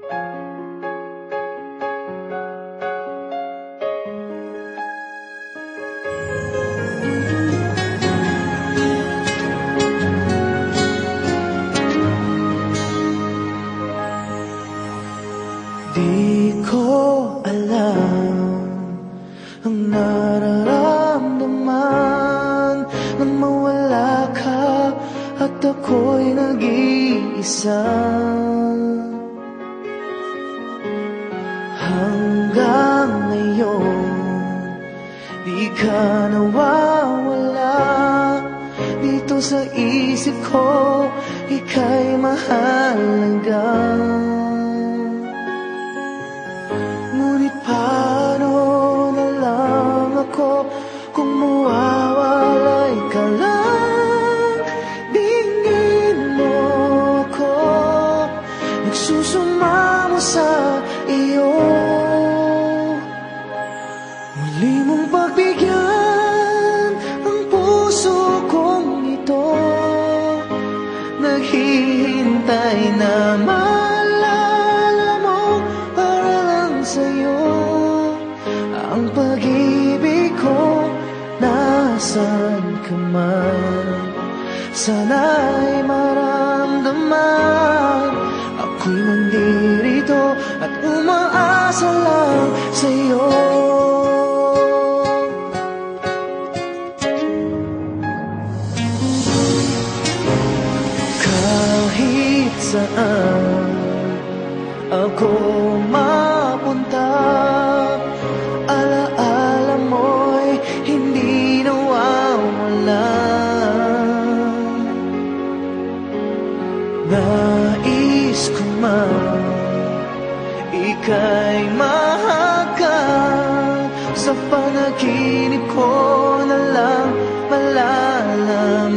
Di ko alam ang nararamdaman nang mawala ka at ako'y nag-iisa. Hanggang ngayon, di ka nawawala dito sa isip ko, ika'y mahalaga. Ngunit paano na lang ako kung mawawalay ka lang? Tingin mo ako, nagsusumamo sa iyo. Muli mong pagbigyan ang puso kong ito, naghihintay na ang pag-ibig ko. Nasaan ka man, sana'y maramdaman ako'y nandirito at umaasa lang sa'yo. Kahit saan ako mapunta, alaala mo'y hindi nawawala. Nais ko man ika'y mahagkan, sa panaginip ko na lang malalaman.